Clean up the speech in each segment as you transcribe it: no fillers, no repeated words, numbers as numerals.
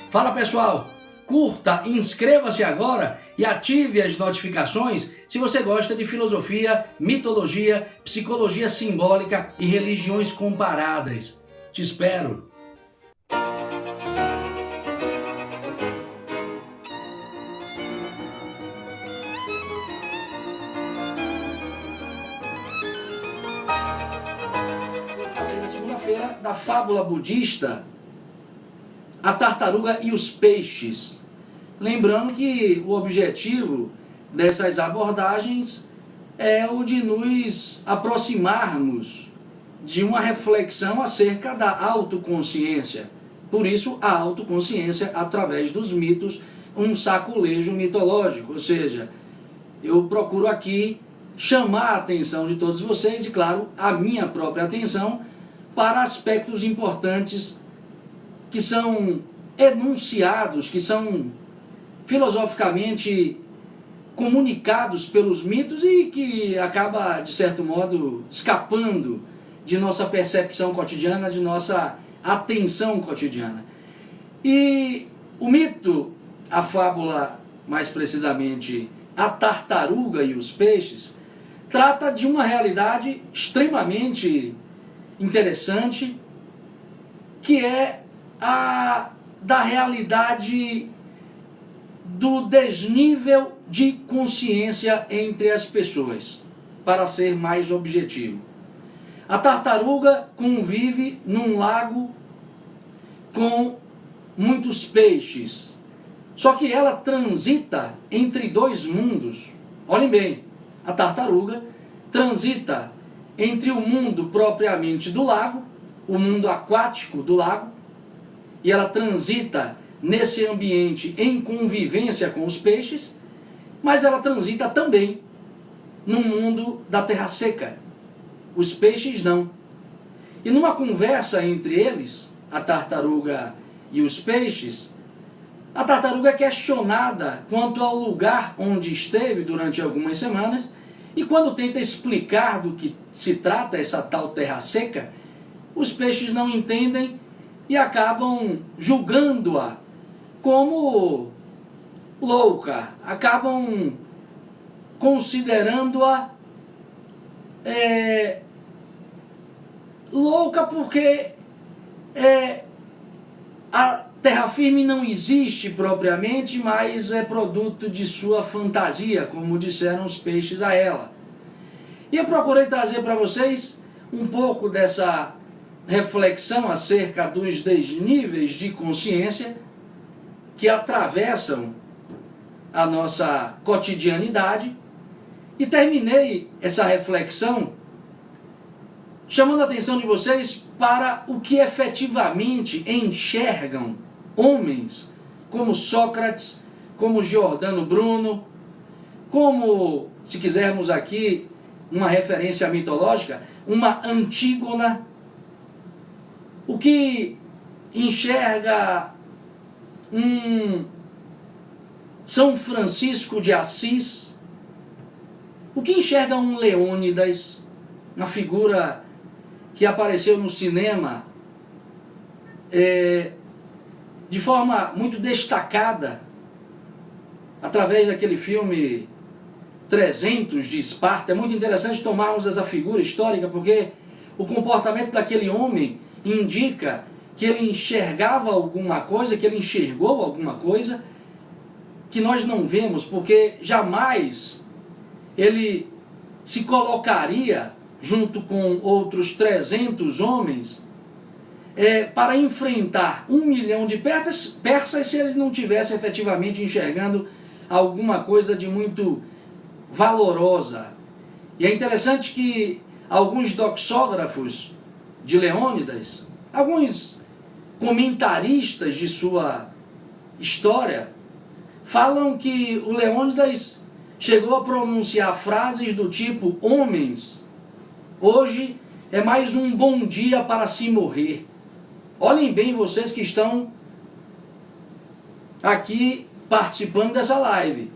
Fala pessoal, curta, inscreva-se agora e ative as notificações se você gosta de filosofia, mitologia, psicologia simbólica e religiões comparadas. Te espero! Eu falei na segunda-feira da fábula budista A Tartaruga e os Peixes. Lembrando que o objetivo dessas abordagens é o de nos aproximarmos de uma reflexão acerca da autoconsciência. Por isso, a autoconsciência através dos mitos, um saculejo mitológico. Ou seja, eu procuro aqui chamar a atenção de todos vocês e, claro, a minha própria atenção para aspectos importantes que são enunciados, que são filosoficamente comunicados pelos mitos e que acaba, de certo modo, escapando de nossa percepção cotidiana, de nossa atenção cotidiana. E o mito, a fábula, mais precisamente, A Tartaruga e os Peixes, trata de uma realidade extremamente interessante, que é a da realidade do desnível de consciência entre as pessoas, para ser mais objetivo. A tartaruga convive num lago com muitos peixes, só que ela transita entre dois mundos. Olhem bem, a tartaruga transita entre o mundo propriamente do lago, o mundo aquático do lago, e ela transita nesse ambiente em convivência com os peixes, mas ela transita também no mundo da terra seca. Os peixes não. E numa conversa entre eles, a tartaruga e os peixes, a tartaruga é questionada quanto ao lugar onde esteve durante algumas semanas, e quando tenta explicar do que se trata essa tal terra seca, os peixes não entendem e acabam julgando-a como louca, acabam considerando-a louca porque a terra firme não existe propriamente, mas é produto de sua fantasia, como disseram os peixes a ela. E eu procurei trazer para vocês um pouco dessa reflexão acerca dos desníveis de consciência que atravessam a nossa cotidianidade, e terminei essa reflexão chamando a atenção de vocês para o que efetivamente enxergam homens como Sócrates, como Giordano Bruno, como, se quisermos aqui uma referência mitológica, uma Antígona, o que enxerga um São Francisco de Assis, o que enxerga um Leônidas, uma figura que apareceu no cinema de forma muito destacada, através daquele filme 300 de Esparta. É muito interessante tomarmos essa figura histórica, porque o comportamento daquele homem indica que ele enxergava alguma coisa, que ele enxergou alguma coisa que nós não vemos, porque jamais ele se colocaria junto com outros 300 homens para enfrentar 1 milhão de persas se ele não tivesse efetivamente enxergando alguma coisa de muito valorosa. E é interessante que alguns doxógrafos de Leônidas, alguns comentaristas de sua história, falam que o Leônidas chegou a pronunciar frases do tipo: homens, hoje é mais um bom dia para se morrer. Olhem bem vocês que estão aqui participando dessa live.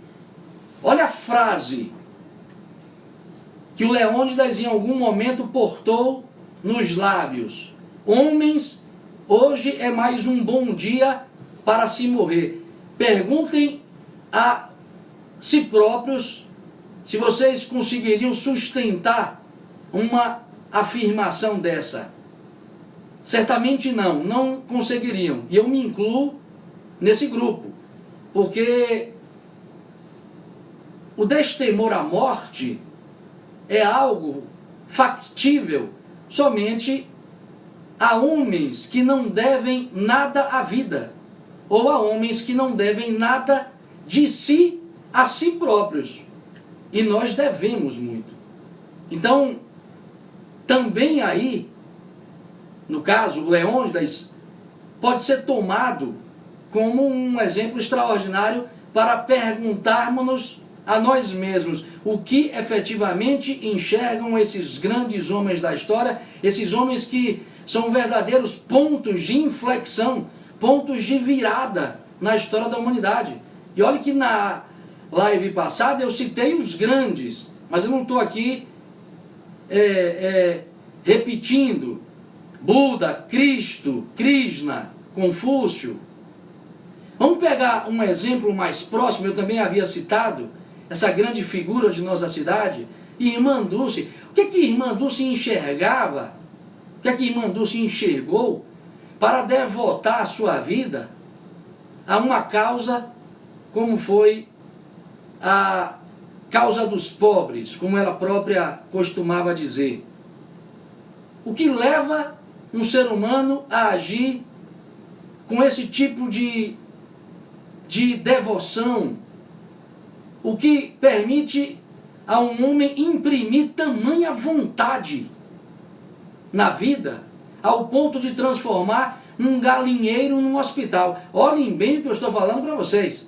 Olha a frase que o Leônidas em algum momento portou nos lábios: homens, hoje é mais um bom dia para se morrer. Perguntem a si próprios se vocês conseguiriam sustentar uma afirmação dessa. Certamente não conseguiriam. E eu me incluo nesse grupo, porque o destemor à morte é algo factível somente a homens que não devem nada à vida, ou a homens que não devem nada de si a si próprios. E nós devemos muito. Então, também aí, no caso, o Leônidas pode ser tomado como um exemplo extraordinário para perguntarmos a nós mesmos o que efetivamente enxergam esses grandes homens da história, esses homens que são verdadeiros pontos de inflexão, pontos de virada na história da humanidade. E olha que na live passada eu citei os grandes, mas eu não estou aqui repetindo Buda, Cristo, Krishna, Confúcio. Vamos pegar um exemplo mais próximo, eu também havia citado essa grande figura de nossa cidade, Irmã Dulce. O que Irmã Dulce enxergava, o que Irmã Dulce enxergou para devotar a sua vida a uma causa como foi a causa dos pobres, como ela própria costumava dizer? O que leva um ser humano a agir com esse tipo de devoção? O que permite a um homem imprimir tamanha vontade na vida, ao ponto de transformar um galinheiro num hospital? Olhem bem o que eu estou falando para vocês.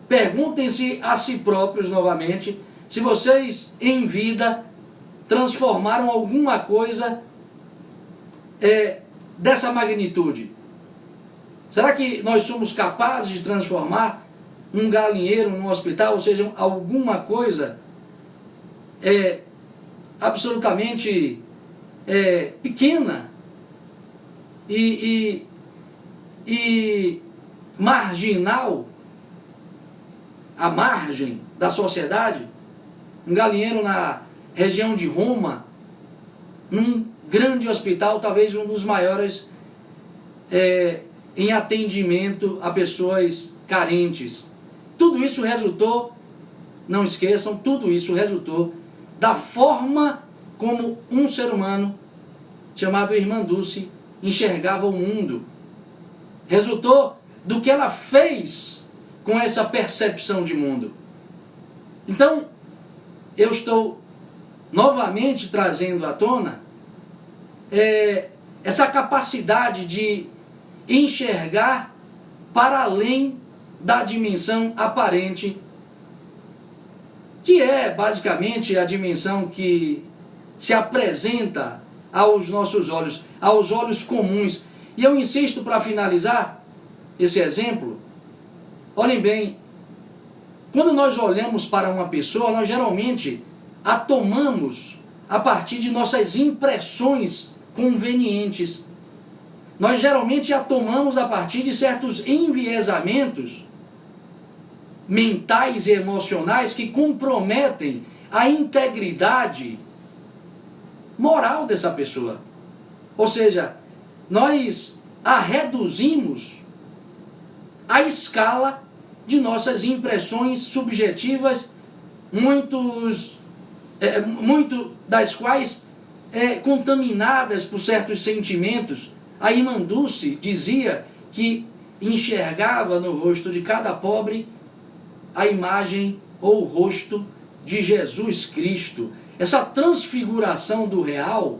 Perguntem-se a si próprios novamente se vocês em vida transformaram alguma coisa dessa magnitude. Será que nós somos capazes de transformar um galinheiro num hospital, ou seja, alguma coisa absolutamente pequena e marginal, à margem da sociedade? Um galinheiro na região de Roma, num grande hospital, talvez um dos maiores em atendimento a pessoas carentes. Tudo isso resultou, não esqueçam, tudo isso resultou da forma como um ser humano chamado Irmã Dulce enxergava o mundo. Resultou do que ela fez com essa percepção de mundo. Então, eu estou novamente trazendo à tona essa capacidade de enxergar para além da dimensão aparente, que é basicamente a dimensão que se apresenta aos nossos olhos, aos olhos comuns. E eu insisto, para finalizar esse exemplo, olhem bem, quando nós olhamos para uma pessoa, nós geralmente a tomamos a partir de nossas impressões convenientes. Nós geralmente a tomamos a partir de certos enviesamentos mentais e emocionais que comprometem a integridade moral dessa pessoa. Ou seja, nós a reduzimos à escala de nossas impressões subjetivas, muito das quais contaminadas por certos sentimentos. A Irmã Dulce dizia que enxergava no rosto de cada pobre a imagem ou o rosto de Jesus Cristo. Essa transfiguração do real,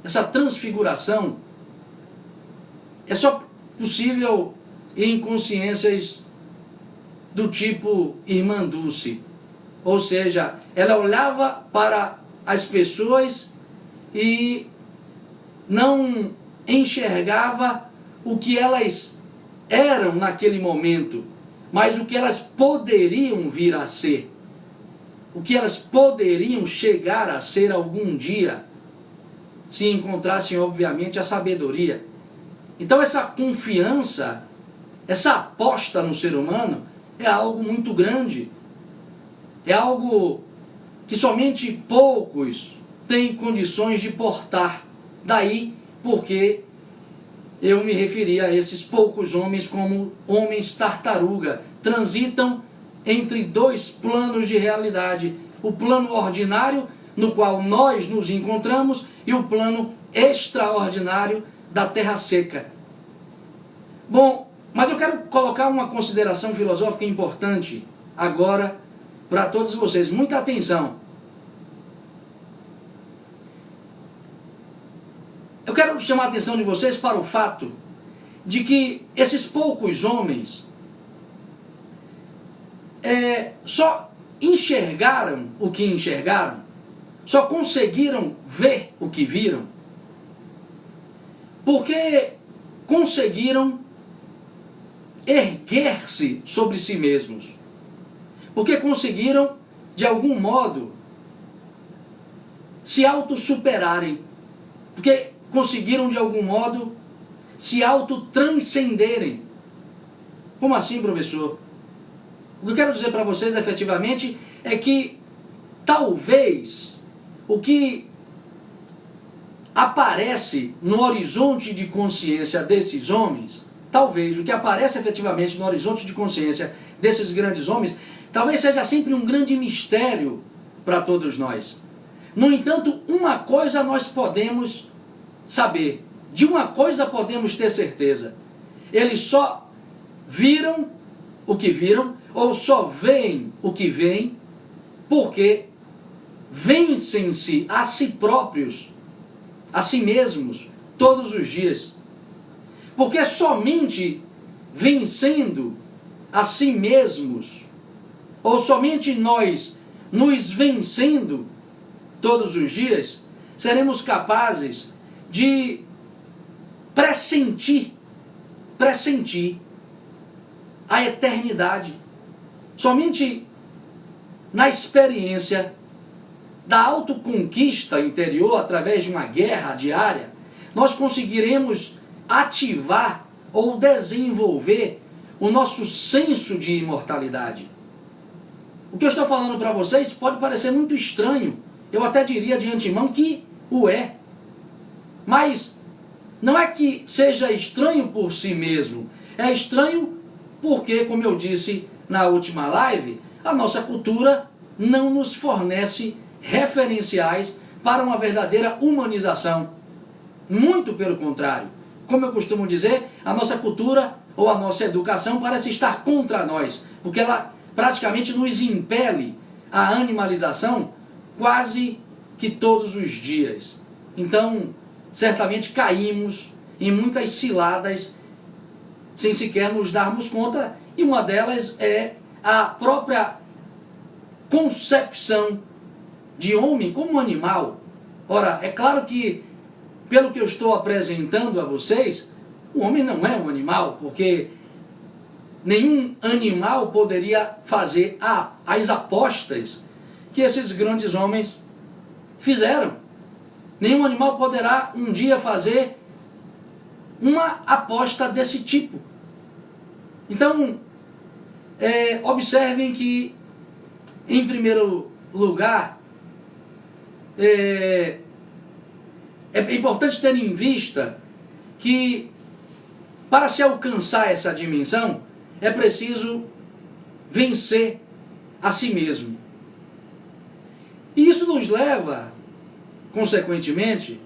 essa transfiguração é só possível em consciências do tipo Irmã Dulce. Ou seja, ela olhava para as pessoas e não enxergava o que elas eram naquele momento, mas o que elas poderiam vir a ser, o que elas poderiam chegar a ser algum dia, se encontrassem, obviamente, a sabedoria. Então essa confiança essa aposta no ser humano é algo muito grande. É algo que somente poucos têm condições de portar. Daí porque eu me referi a esses poucos homens como homens tartaruga. Transitam entre dois planos de realidade. O plano ordinário, no qual nós nos encontramos, e o plano extraordinário da terra seca. Bom, mas eu quero colocar uma consideração filosófica importante agora para todos vocês. Muita atenção. Eu quero chamar a atenção de vocês para o fato de que esses poucos homens só enxergaram o que enxergaram, só conseguiram ver o que viram, porque conseguiram erguer-se sobre si mesmos, porque conseguiram, de algum modo, se autossuperarem, porque conseguiram, de algum modo, se autotranscenderem. Como assim, professor? O que eu quero dizer para vocês, efetivamente, é que talvez o que aparece no horizonte de consciência desses homens, talvez o que aparece efetivamente no horizonte de consciência desses grandes homens, talvez seja sempre um grande mistério para todos nós. No entanto, uma coisa nós podemos saber, de uma coisa podemos ter certeza: eles só viram o que viram, ou só veem o que veem, porque vencem-se a si próprios, a si mesmos, todos os dias. Porque somente vencendo a si mesmos, ou somente nós nos vencendo todos os dias, seremos capazes de pressentir a eternidade. Somente na experiência da autoconquista interior, através de uma guerra diária, nós conseguiremos ativar ou desenvolver o nosso senso de imortalidade. O que eu estou falando para vocês pode parecer muito estranho, eu até diria de antemão que o é. Mas não é que seja estranho por si mesmo, é estranho porque, como eu disse na última live, a nossa cultura não nos fornece referenciais para uma verdadeira humanização. Muito pelo contrário. Como eu costumo dizer, a nossa cultura ou a nossa educação parece estar contra nós, porque ela praticamente nos impele à animalização quase que todos os dias. Então, certamente caímos em muitas ciladas sem sequer nos darmos conta, e uma delas é a própria concepção de homem como animal. Ora, é claro que, pelo que eu estou apresentando a vocês, o homem não é um animal, porque nenhum animal poderia fazer as apostas que esses grandes homens fizeram. Nenhum animal poderá um dia fazer uma aposta desse tipo. Então, observem que, em primeiro lugar, é importante ter em vista que, para se alcançar essa dimensão, é preciso vencer a si mesmo. E isso nos leva, consequentemente,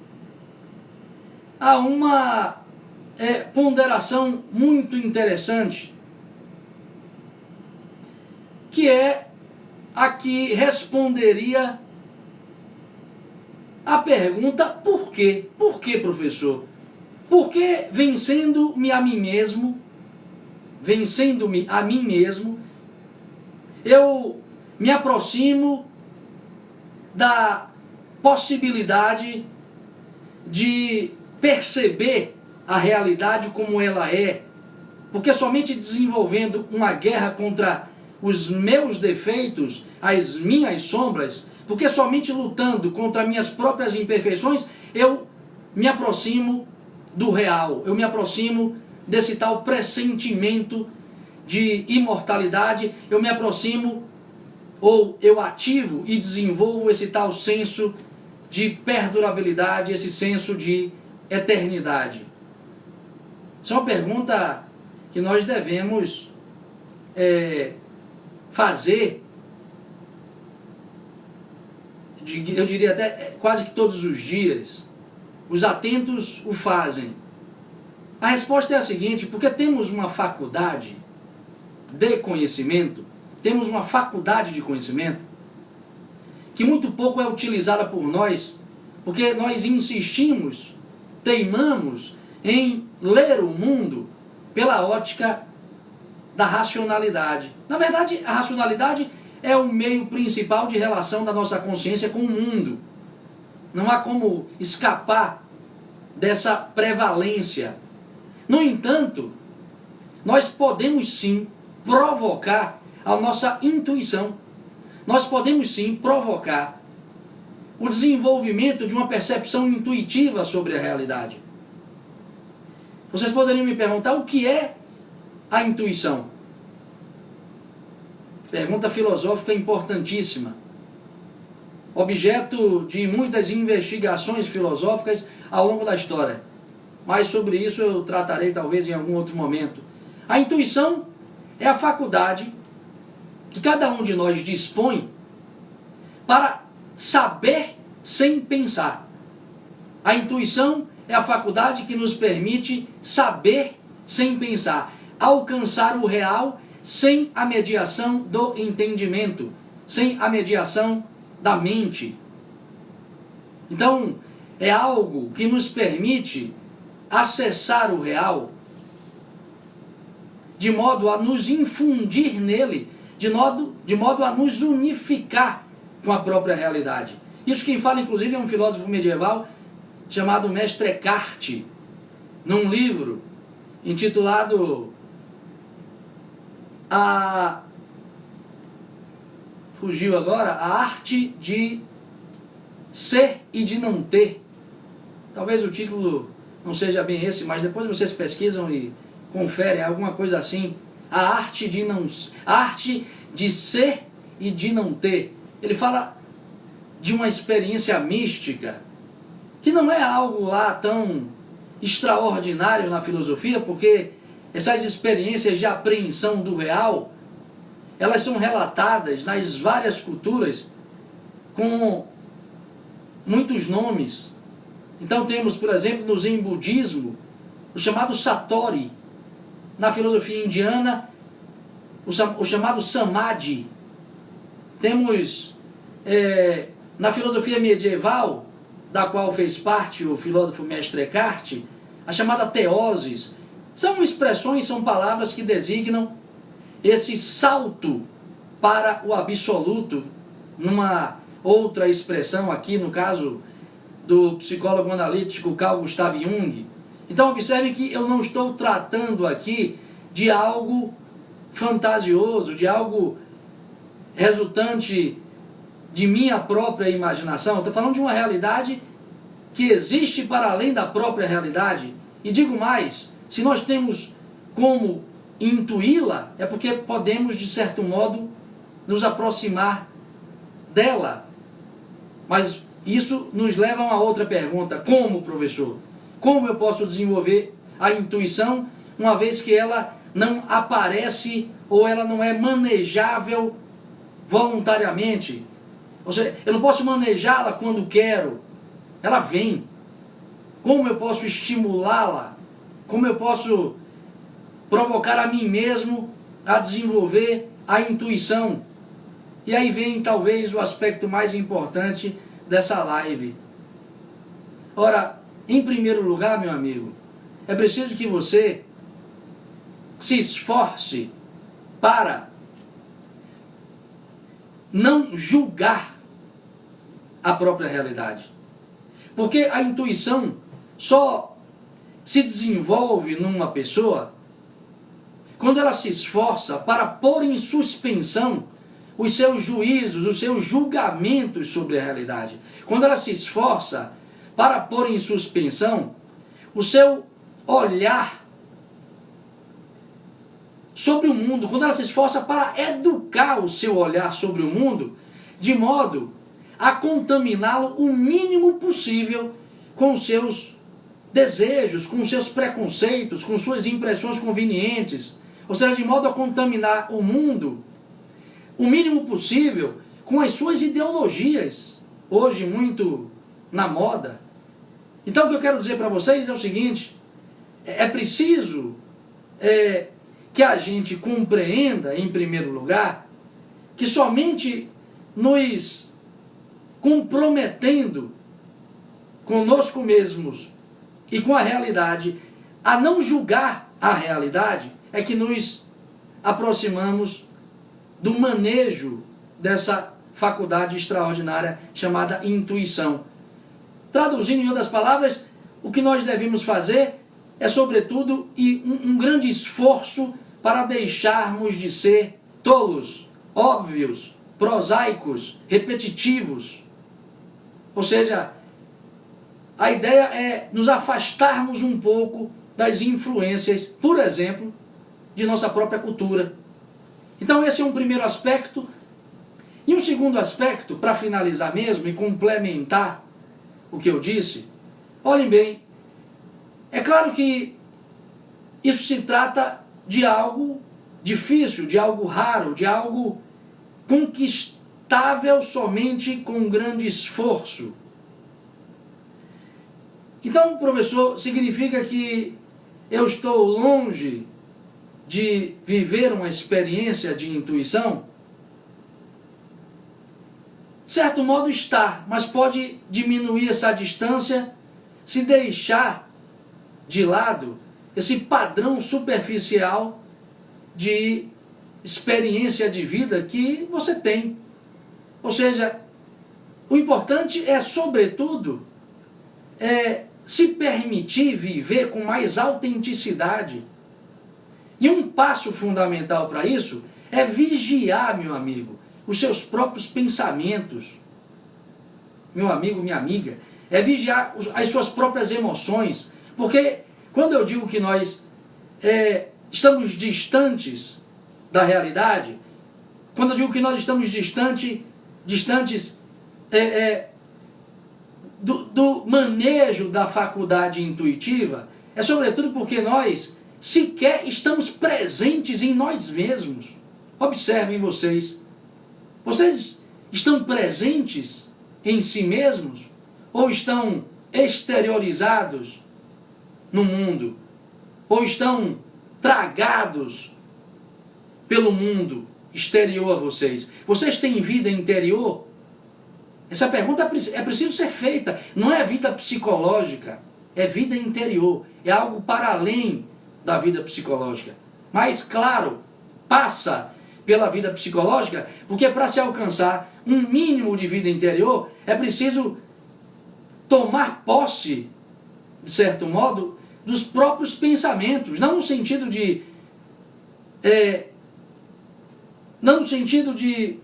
a uma ponderação muito interessante, que é a que responderia a pergunta: por quê? Por quê, professor? Por que vencendo-me a mim mesmo, eu me aproximo da possibilidade de perceber a realidade como ela é? Porque somente desenvolvendo uma guerra contra os meus defeitos, as minhas sombras, porque somente lutando contra minhas próprias imperfeições, eu me aproximo do real, eu me aproximo desse tal pressentimento de imortalidade, eu me aproximo ou eu ativo e desenvolvo esse tal senso de perdurabilidade, esse senso de eternidade? Isso é uma pergunta que nós devemos fazer, eu diria até quase que todos os dias. Os atentos o fazem. A resposta é a seguinte: porque temos uma faculdade de conhecimento, temos uma faculdade de conhecimento que muito pouco é utilizada por nós, porque nós insistimos, teimamos em ler o mundo pela ótica da racionalidade. Na verdade, a racionalidade é o meio principal de relação da nossa consciência com o mundo. Não há como escapar dessa prevalência. No entanto, nós podemos sim provocar a nossa intuição. Nós podemos sim provocar o desenvolvimento de uma percepção intuitiva sobre a realidade. Vocês poderiam me perguntar o que é a intuição? Pergunta filosófica importantíssima. Objeto de muitas investigações filosóficas ao longo da história. Mas sobre isso eu tratarei talvez em algum outro momento. A intuição é a faculdade que cada um de nós dispõe para saber sem pensar. A intuição é a faculdade que nos permite saber sem pensar, alcançar o real sem a mediação do entendimento, sem a mediação da mente. Então, é algo que nos permite acessar o real de modo a nos infundir nele, de modo a nos unificar com a própria realidade. Isso quem fala, inclusive, é um filósofo medieval chamado Mestre Eckhart, num livro intitulado fugiu agora, A Arte de Ser e de Não Ter. Talvez o título não seja bem esse, mas depois vocês pesquisam e conferem, alguma coisa assim. A arte de ser e de não ter. Ele fala de uma experiência mística que não é algo lá tão extraordinário na filosofia, porque essas experiências de apreensão do real, elas são relatadas nas várias culturas com muitos nomes. Então temos, por exemplo, no Zen budismo, o chamado Satori. Na filosofia indiana, o chamado Samadhi. Temos na filosofia medieval, da qual fez parte o filósofo Mestre Eckhart, a chamada teoses. São expressões, são palavras que designam esse salto para o absoluto, numa outra expressão aqui, no caso do psicólogo analítico Carl Gustav Jung. Então observe que eu não estou tratando aqui de algo fantasioso, de algo resultante de minha própria imaginação. Estou falando de uma realidade que existe para além da própria realidade. E digo mais, se nós temos como intuí-la, é porque podemos, de certo modo, nos aproximar dela. Mas isso nos leva a uma outra pergunta. Como, professor? Como eu posso desenvolver a intuição, uma vez que ela não aparece ou ela não é manejável voluntariamente? Ou seja, eu não posso manejá-la quando quero. Ela vem. Como eu posso estimulá-la? Como eu posso provocar a mim mesmo a desenvolver a intuição? E aí vem talvez o aspecto mais importante dessa live. Ora, em primeiro lugar, meu amigo, é preciso que você se esforce para não julgar a própria realidade. Porque a intuição só se desenvolve numa pessoa quando ela se esforça para pôr em suspensão os seus juízos, os seus julgamentos sobre a realidade. Quando ela se esforça para pôr em suspensão o seu olhar sobre o mundo, quando ela se esforça para educar o seu olhar sobre o mundo, de modo a contaminá-lo o mínimo possível com os seus desejos, com os seus preconceitos, com suas impressões convenientes, ou seja, de modo a contaminar o mundo o mínimo possível com as suas ideologias, hoje muito na moda. Então o que eu quero dizer para vocês é o seguinte: é preciso que a gente compreenda, em primeiro lugar, que somente nos comprometendo conosco mesmos e com a realidade, a não julgar a realidade, é que nos aproximamos do manejo dessa faculdade extraordinária chamada intuição. Traduzindo em outras palavras, o que nós devemos fazer é, sobretudo, um grande esforço para deixarmos de ser tolos, óbvios, prosaicos, repetitivos. Ou seja, a ideia é nos afastarmos um pouco das influências, por exemplo, de nossa própria cultura. Então esse é um primeiro aspecto. E um segundo aspecto, para finalizar mesmo e complementar o que eu disse, olhem bem, é claro que isso se trata de algo difícil, de algo raro, de algo conquistável somente com grande esforço. Então, professor, significa que eu estou longe de viver uma experiência de intuição? De certo modo está, mas pode diminuir essa distância se deixar de lado esse padrão superficial de experiência de vida que você tem. Ou seja, o importante é, sobretudo, se permitir viver com mais autenticidade. E um passo fundamental para isso é vigiar, meu amigo, os seus próprios pensamentos. Meu amigo, minha amiga, é vigiar as suas próprias emoções. Porque quando eu digo que nós estamos distantes da realidade, quando eu digo que nós estamos distantes do manejo da faculdade intuitiva, é sobretudo porque nós sequer estamos presentes em nós mesmos. Observem vocês. Vocês estão presentes em si mesmos? Ou estão exteriorizados no mundo? Ou estão tragados pelo mundo exterior a vocês? Vocês têm vida interior? Essa pergunta é preciso ser feita. Não é vida psicológica, é vida interior. É algo para além da vida psicológica. Mas, claro, passa pela vida psicológica, porque para se alcançar um mínimo de vida interior, é preciso tomar posse, de certo modo, dos próprios pensamentos. Não no sentido de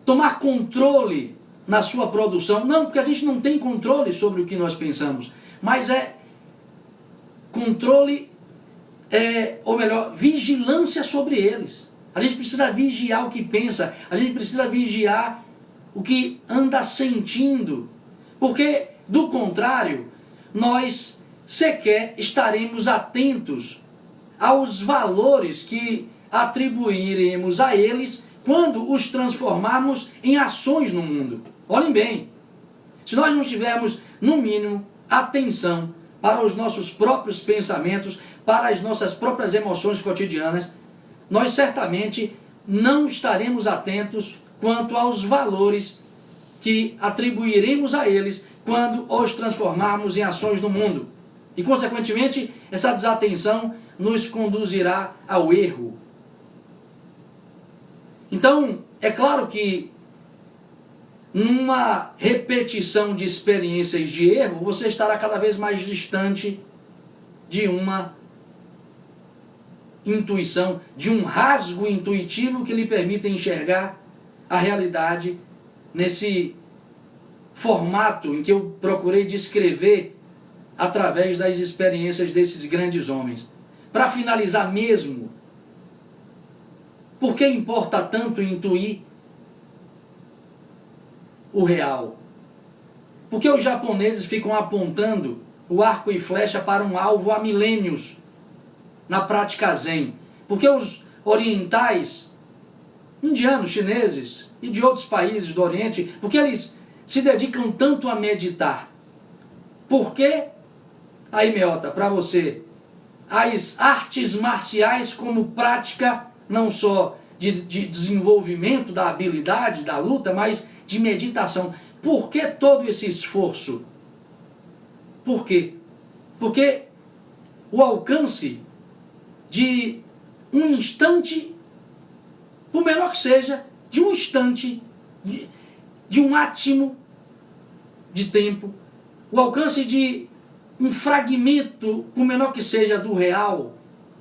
tomar controle na sua produção. Não, porque a gente não tem controle sobre o que nós pensamos. Mas controle, ou melhor, vigilância sobre eles. A gente precisa vigiar o que pensa. A gente precisa vigiar o que anda sentindo. Porque, do contrário, nós sequer estaremos atentos aos valores que atribuiremos a eles quando os transformarmos em ações no mundo. Olhem bem, se nós não tivermos, no mínimo, atenção para os nossos próprios pensamentos, para as nossas próprias emoções cotidianas, nós certamente não estaremos atentos quanto aos valores que atribuiremos a eles quando os transformarmos em ações no mundo. E, consequentemente, essa desatenção nos conduzirá ao erro. Então, é claro que numa repetição de experiências de erro, você estará cada vez mais distante de uma intuição, de um rasgo intuitivo que lhe permita enxergar a realidade nesse formato em que eu procurei descrever através das experiências desses grandes homens. para finalizar mesmo, por que importa tanto intuir o real? Por que os japoneses ficam apontando o arco e flecha para um alvo há milênios na prática zen? Por que os orientais, indianos, chineses e de outros países do Oriente, por que eles se dedicam tanto a meditar? Por que, aí Meota, para você, as artes marciais como prática não só de desenvolvimento da habilidade, da luta, mas de meditação? Por que todo esse esforço? Por quê? Porque o alcance de um instante, por menor que seja, de um instante, de um átimo de tempo, o alcance de um fragmento, por menor que seja, do real,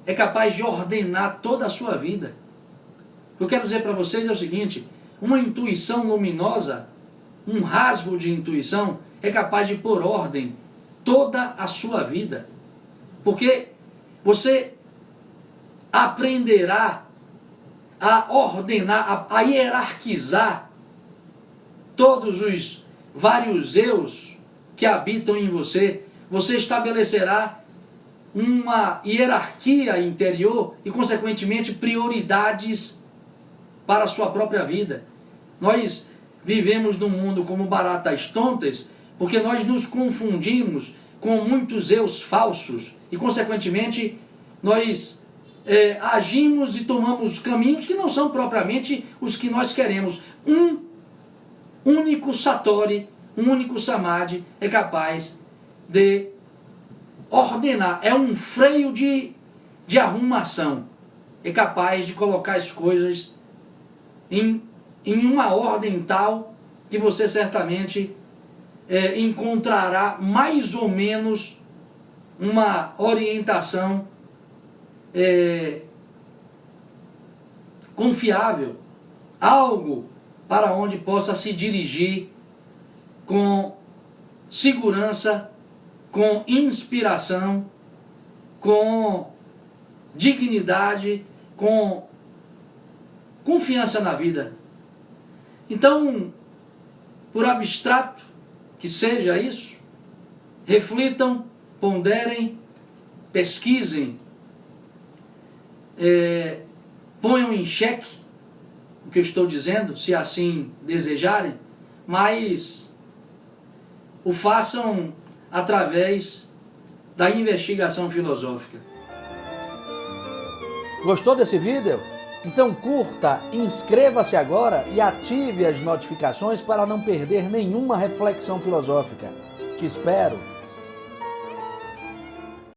é capaz de ordenar toda a sua vida. O que eu quero dizer para vocês é o seguinte: uma intuição luminosa, um rasgo de intuição, é capaz de pôr ordem toda a sua vida. Porque você aprenderá a ordenar, a hierarquizar todos os vários eus que habitam em você. Você estabelecerá uma hierarquia interior e, consequentemente, prioridades para a sua própria vida. Nós vivemos num mundo como baratas tontas porque nós nos confundimos com muitos eus falsos e, consequentemente, nós agimos e tomamos caminhos que não são propriamente os que nós queremos. Um único Satori, um único Samadhi é capaz de ordenar, é um freio de arrumação, é capaz de colocar as coisas em uma ordem tal que você certamente encontrará mais ou menos uma orientação confiável, algo para onde possa se dirigir com segurança, com inspiração, com dignidade, com confiança na vida. Então, por abstrato que seja isso, reflitam, ponderem, pesquisem, ponham em xeque o que eu estou dizendo, se assim desejarem, mas o façam através da investigação filosófica. Gostou desse vídeo? Então curta, inscreva-se agora e ative as notificações para não perder nenhuma reflexão filosófica. Te espero!